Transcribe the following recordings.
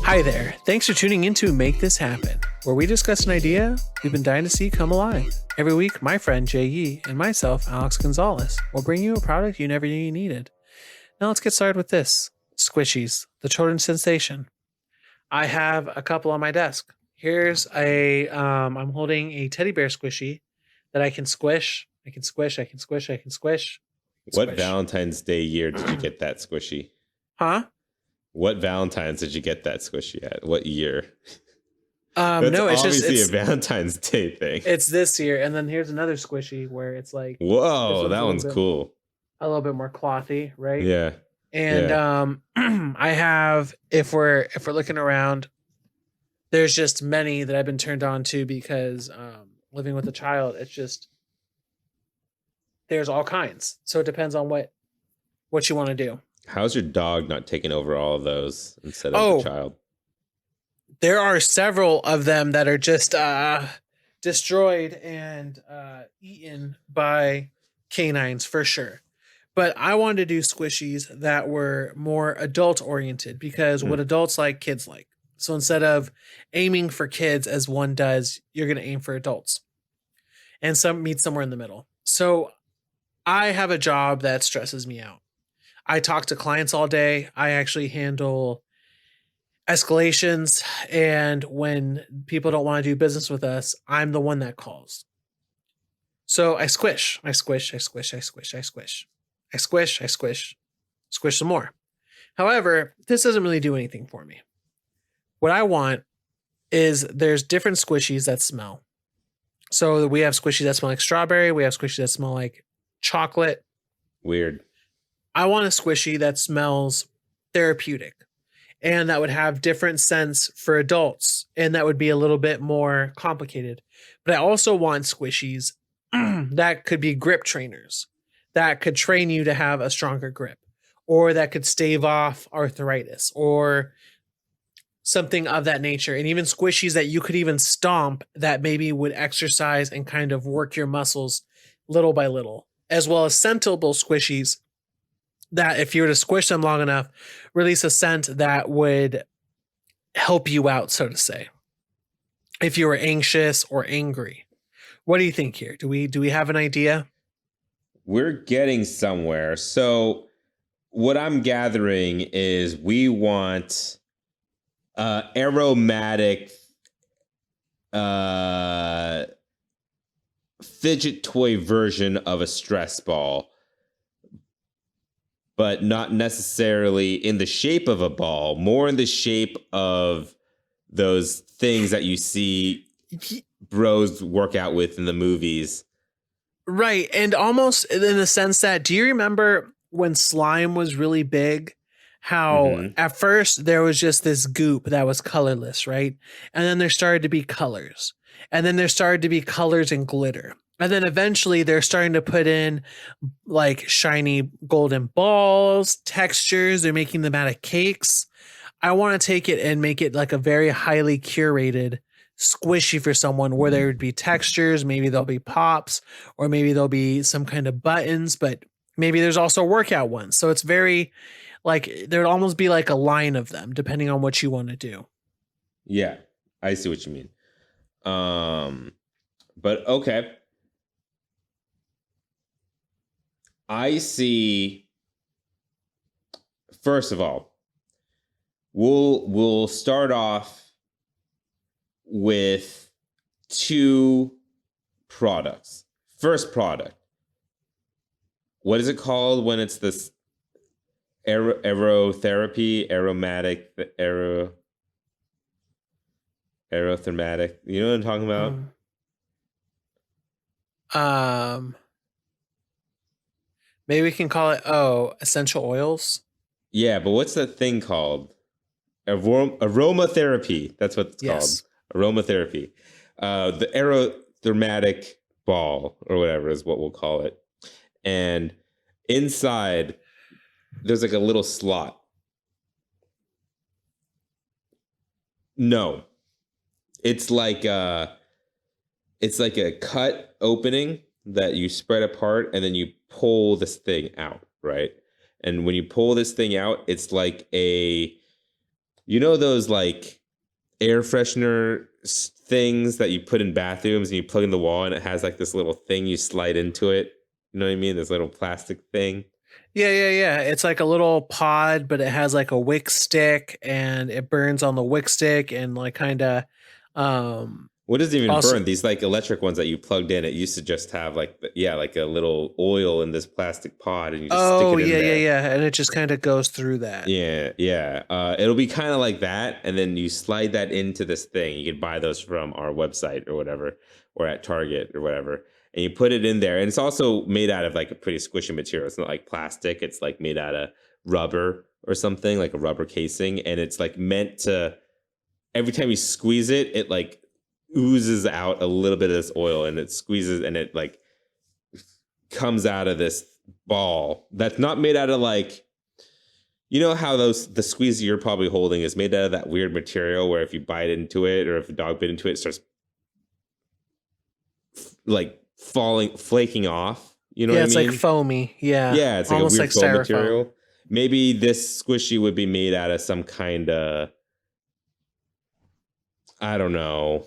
Hi there. Thanks for tuning in to Make This Happen, where we discuss an idea we've been dying to see come alive. Every week, my friend Jay Yee and myself, Alex Gonzalez, will bring you a product you never knew you needed. Now let's get started with this. Squishies, the children's sensation. I have a couple on my desk. Here's I'm holding a teddy bear squishy that I can squish. I can squish, I can squish, I can squish. What Squish. Valentine's Day year did you get that squishy? Huh? What Valentine's did you get that squishy at? What year? No, it's obviously just a Valentine's Day thing. it's this year, and then here's another squishy where it's like Whoa, that one's cool. A little bit more clothy, right? Yeah. And I have if we're looking around, there's just many that I've been turned on to because living with a child, it's just there's all kinds. So it depends on what you want to do. How's your dog not taking over all of those instead of the child? There are several of them that are just destroyed and eaten by canines for sure. But I wanted to do squishies that were more adult oriented because what adults like, kids like. So instead of aiming for kids as one does, you're going to aim for adults and meet somewhere in the middle. So I have a job that stresses me out. I talk to clients all day. I actually handle escalations. And when people don't want to do business with us, I'm the one that calls. So I squish, I squish, I squish, I squish, I squish. I squish, I squish, squish some more. However, this doesn't really do anything for me. What I want is there's different squishies that smell. So we have squishies that smell like strawberry. We have squishies that smell like chocolate. Weird. I want a squishy that smells therapeutic and that would have different scents for adults and that would be a little bit more complicated. But I also want squishies that could be grip trainers that could train you to have a stronger grip or that could stave off arthritis or something of that nature. And even squishies that you could even stomp that maybe would exercise and kind of work your muscles little by little, as well as scentable squishies that if you were to squish them long enough, release a scent that would help you out, so to say, if you were anxious or angry. What do you think here? Do we have an idea? We're getting somewhere. So what I'm gathering is we want aromatic fidget toy version of a stress ball, but not necessarily in the shape of a ball, more in the shape of those things that you see bros work out with in the movies. Right. And almost in the sense that, do you remember when slime was really big? How at first there was just this goop that was colorless, right? And then there started to be colors. And then there started to be colors and glitter. And then eventually they're starting to put in like shiny golden balls, textures. They're making them out of cakes. I want to take it and make it like a very highly curated squishy for someone where there would be textures. Maybe there'll be pops or maybe there'll be some kind of buttons, but maybe there's also workout ones. So it's very like there'd almost be like a line of them depending on what you want to do. Yeah, I see what you mean. But okay. I see. First of all, we'll start off with two products. First product. What is it called when it's this aerotherapy, aerothermatic? You know what I'm talking about? Maybe we can call it essential oils. Yeah, but what's that thing called? Aromatherapy. That's what it's called. Aromatherapy. The aerothermatic ball or whatever is what we'll call it. And inside there's like a little slot. No. It's like a cut opening that you spread apart and then you pull this thing out, right? And when you pull this thing out, it's like a You know those like air freshener things that you put in bathrooms and you plug in the wall and it has like this little thing you slide into it. You know what I mean? This little plastic thing. Yeah. It's like a little pod, but it has like a wick stick and it burns on the wick stick and like kind of um What doesn't even also burn? These like electric ones that you plugged in, it used to just have like like a little oil in this plastic pod and you just stick oh it in there. yeah, and it just kind of goes through that. Yeah. It'll be kind of like that, and then you slide that into this thing. You could buy those from our website or whatever, or at Target or whatever, and you put it in there. And it's also made out of like a pretty squishy material. It's not like plastic. It's like made out of rubber or something, like a rubber casing, and it's like meant to. Every time you squeeze it, it like oozes out a little bit of this oil, and it squeezes, and it like comes out of this ball that's not made out of like you know how the squeezy you're probably holding is made out of that weird material where if you bite into it or if a dog bit into it, it starts like flaking off. You know Yeah, what I it's mean? like foamy. Yeah. Yeah, it's like a Almost weird like foam styrofoam. material. Maybe this squishy would be made out of some kind of, I don't know,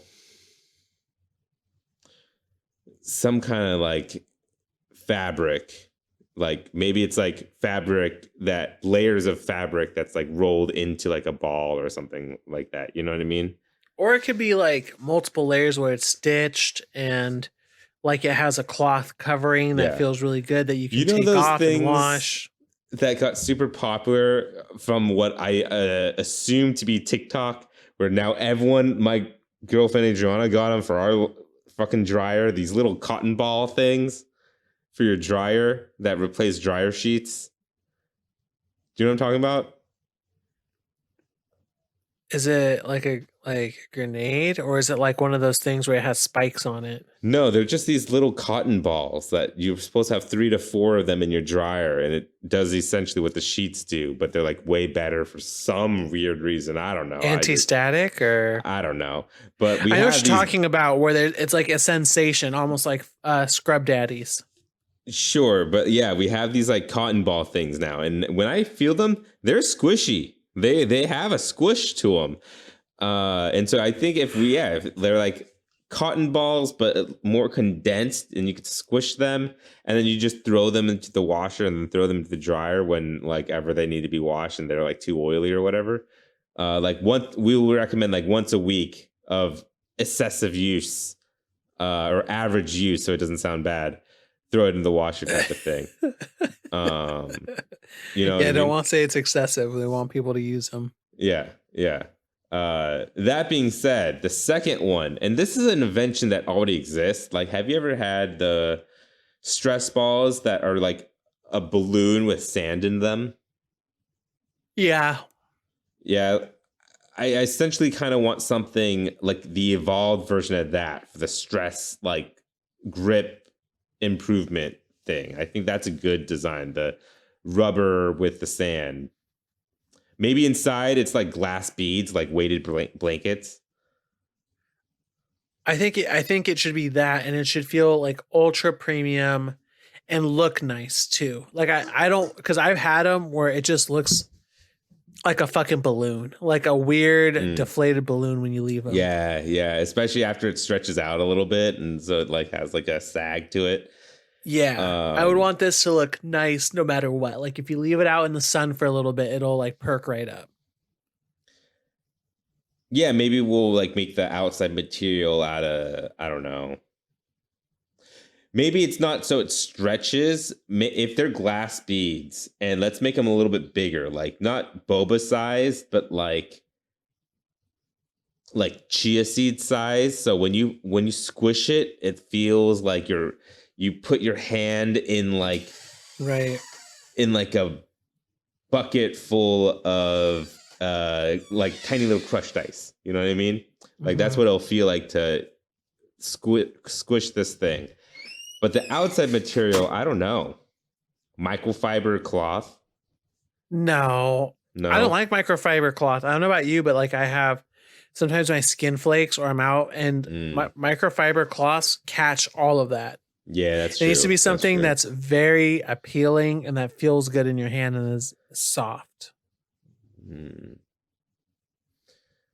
some kind of like fabric. Like maybe it's like fabric that layers of fabric that's like rolled into like a ball or something like that. You know what I mean? Or it could be like multiple layers where it's stitched and like it has a cloth covering that Yeah. feels really good that you You can know take those off and things wash. that got super popular from what I assume to be TikTok, where now everyone, my girlfriend Adriana got them for our fucking dryer, these little cotton ball things for your dryer that replace dryer sheets. Do you know what I'm talking about? Is it like a grenade or is it like one of those things where it has spikes on it? No, they're just these little cotton balls that you're supposed to have 3 to 4 of them in your dryer, and it does essentially what the sheets do, but they're like way better for some weird reason. I don't know. Anti-static or I don't know. But we I know what have you're these. talking about where it's like a sensation, almost like scrub daddies. Sure, but yeah, we have these like cotton ball things now, and when I feel them, they're squishy. They have a squish to them, and so I think if they're like cotton balls but more condensed, and you could squish them, and then you just throw them into the washer and then throw them into the dryer when like ever they need to be washed and they're like too oily or whatever. Like we will recommend like once a week of excessive use or average use, so it doesn't sound bad, throw it in the washer type of thing. Um, you know what Yeah, I I don't mean? want to say it's excessive. They want people to use them. Yeah. That being said, the second one, and this is an invention that already exists. Like, have you ever had the stress balls that are like a balloon with sand in them? Yeah. Yeah. I essentially kind of want something like the evolved version of that for the stress, like grip improvement thing. I think that's a good design. The rubber with the sand. Maybe inside it's like glass beads, like weighted blankets. I think it should be that and it should feel like ultra premium and look nice too. Like I don't cuz I've had them where it just looks like a fucking balloon, like a weird deflated balloon when you leave them. Yeah. Especially after it stretches out a little bit, and so it like has like a sag to it. Yeah. I would want this to look nice no matter what. Like if you leave it out in the sun for a little bit, it'll like perk right up. Yeah, maybe we'll like make the outside material out of, I don't know. Maybe it's not so it stretches. If they're glass beads, and let's make them a little bit bigger, like not boba size, but like chia seed size. So when you squish it, it feels like you put your hand in like Right. in like a bucket full of like tiny little crushed ice. You know what I mean? Like that's what it'll feel like to squish this thing. But the outside material, I don't know. Microfiber cloth? No. I don't No. like microfiber cloth. I don't know about you, but like I have sometimes my skin flakes or I'm out and my microfiber cloths catch all of that. Yeah, that's It true. needs to be something That's that's very appealing and that feels good in your hand and is soft. true.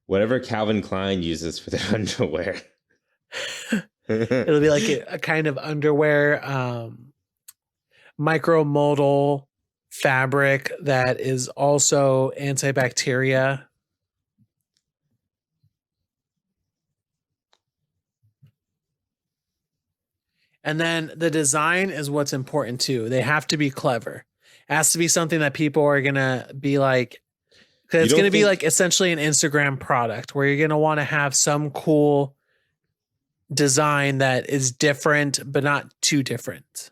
whatever Calvin Klein uses for their underwear. It'll be like a kind of underwear, micromodal fabric that is also antibacteria. And then the design is what's important too. They have to be clever. It has to be something that people are going to be like, because it's going to be like essentially an Instagram product where you're going to want to have some cool design that is different, but not too different.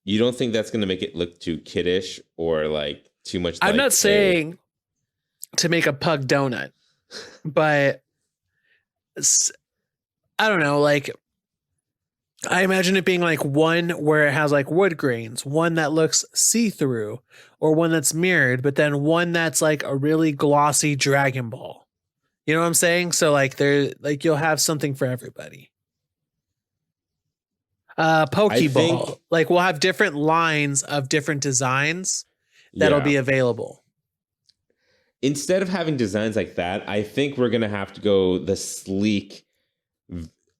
You don't think that's going to make it look too kiddish or like too much? I'm not saying to make a pug donut, but I don't know. Like, I imagine it being like one where it has like wood grains, one that looks see-through, or one that's mirrored, but then one that's like a really glossy Dragon Ball. You know what I'm saying? So like you'll have something for everybody. Pokeball. Like we'll have different lines of different designs that'll be available. Instead of having designs like that, I think we're gonna have to go the sleek,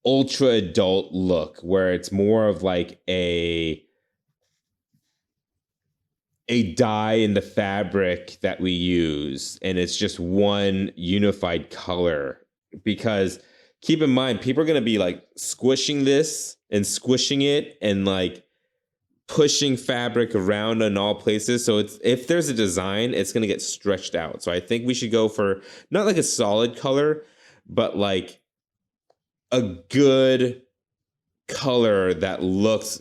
ultra adult look where it's more of like a dye in the fabric that we use, and it's just one unified color. Because keep in mind, people are going to be like squishing this and squishing it and like pushing fabric around in all places. So it's, if there's a design, it's going to get stretched out. So I think we should go for not like a solid color, but like a good color that looks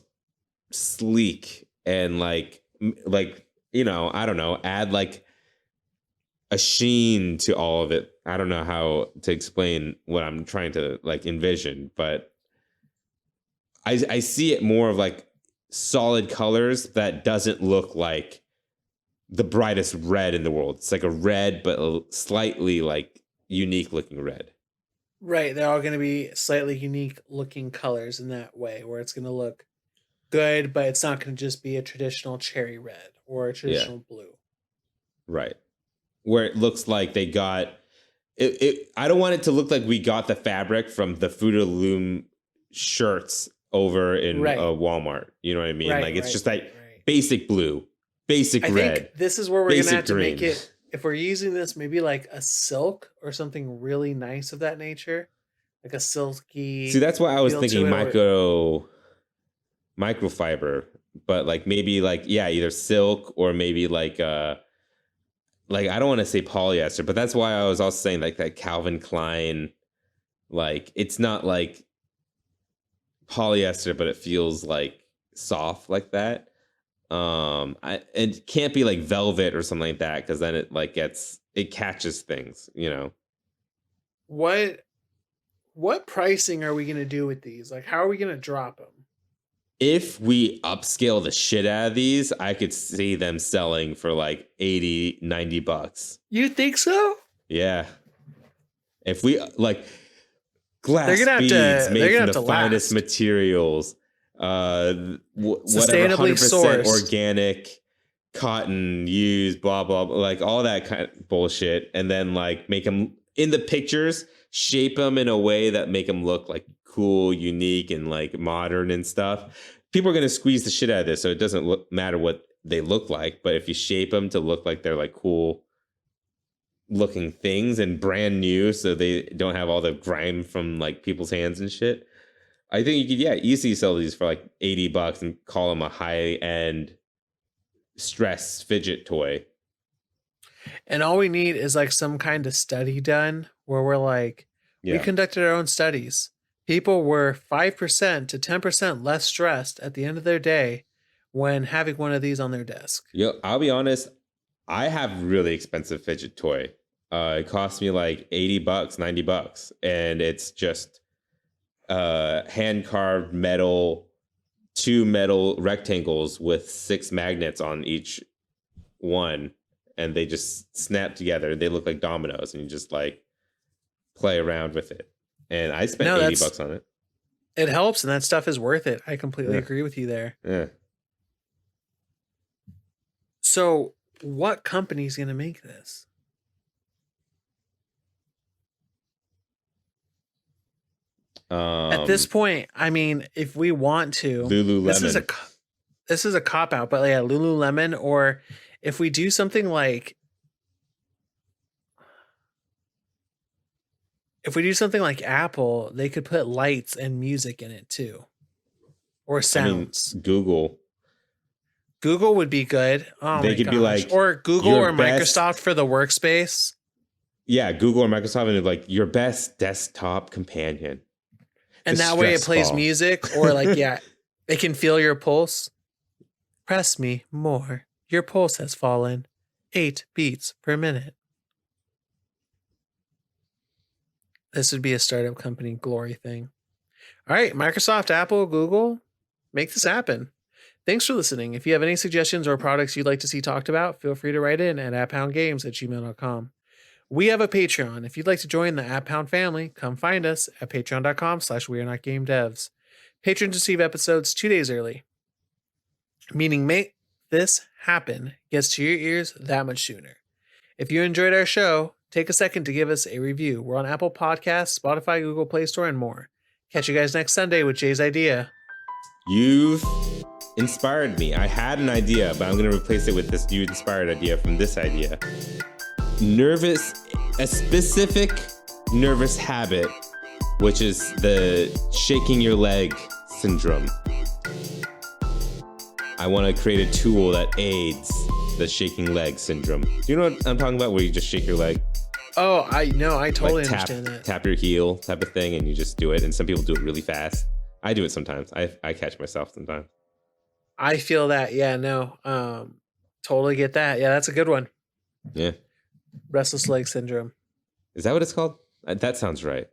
sleek and like, you know, I don't know, add like a sheen to all of it. I don't know how to explain what I'm trying to like envision, but I see it more of like solid colors that doesn't look like the brightest red in the world. It's like a red, but a slightly like unique looking red. Right. They're all going to be slightly unique looking colors in that way, where it's going to look good, but it's not going to just be a traditional cherry red or a traditional blue. Right. Where it looks like they got it. I don't want it to look like we got the fabric from the Fruit of the Loom shirts over in Walmart. You know what I mean? Like it's just like basic blue, basic red. I think this is where we're going to have to make it. If we're using this, maybe like a silk or something really nice of that nature, like a silky. See, that's why I was thinking microfiber, but like maybe like, yeah, either silk or maybe like I don't want to say polyester, but that's why I was also saying like that Calvin Klein, like it's not like polyester, but it feels like soft like that. It can't be like velvet or something like that, because then it like it catches things, you know. What pricing are we gonna do with these? Like, how are we gonna drop them? If we upscale the shit out of these, I could see them selling for like $80-$90. You think so? Yeah. If we like glass beads made from the finest materials, whatever, 100% sourced, organic cotton used, blah, blah, blah, like all that kind of bullshit. And then like make them in the pictures, shape them in a way that make them look like cool, unique, and like modern and stuff. People are going to squeeze the shit out of this, so it doesn't matter what they look like. But if you shape them to look like they're like cool looking things and brand new, so they don't have all the grime from like people's hands and shit, I think you could easily sell these for like $80 and call them a high end stress fidget toy. And all we need is like some kind of study done where we're like, we conducted our own studies. People were 5% to 10% less stressed at the end of their day when having one of these on their desk. Yo, I'll be honest, I have really expensive fidget toy. It cost me like $80, $90, and it's just hand carved metal, 2 metal rectangles with 6 magnets on each one, and they just snap together. They look like dominoes, and you just like play around with it. And I spent $80 on it. It helps, and that stuff is worth it. I completely agree with you there. Yeah. So, what company's going to make this? At this point, I mean, if we want to, Lululemon. This is a cop out, but yeah, Lululemon, or if we do something like Apple, they could put lights and music in it too, or sounds. I mean, Google would be good. Oh they my could gosh. be like, or Google or best, Microsoft for the workspace. Yeah, Google or Microsoft, and like your best desktop companion. And that way it plays music, or like, yeah, it can feel your pulse. Press me more. Your pulse has fallen 8 beats per minute. This would be a startup company glory thing. All right, Microsoft, Apple, Google, make this happen. Thanks for listening. If you have any suggestions or products you'd like to see talked about, feel free to write in at apphoundgames@gmail.com. We have a Patreon. If you'd like to join the App Pound family, come find us at patreon.com/wearenotgamedevs. Patrons receive episodes 2 days early, meaning make this happen gets to your ears that much sooner. If you enjoyed our show, take a second to give us a review. We're on Apple Podcasts, Spotify, Google Play Store, and more. Catch you guys next Sunday with Jay's idea. You've inspired me. I had an idea, but I'm going to replace it with this new inspired idea from this idea. A specific nervous habit, which is the shaking your leg syndrome. I want to create a tool that aids the shaking leg syndrome. Do you know what I'm talking about? Where you just shake your leg? Oh, I know. I totally like understand that. Tap your heel type of thing, and you just do it. And some people do it really fast. I do it sometimes. I catch myself sometimes. I feel that. Yeah, no. Totally get that. Yeah, that's a good one. Yeah. Restless leg syndrome. Is that what it's called? That sounds right.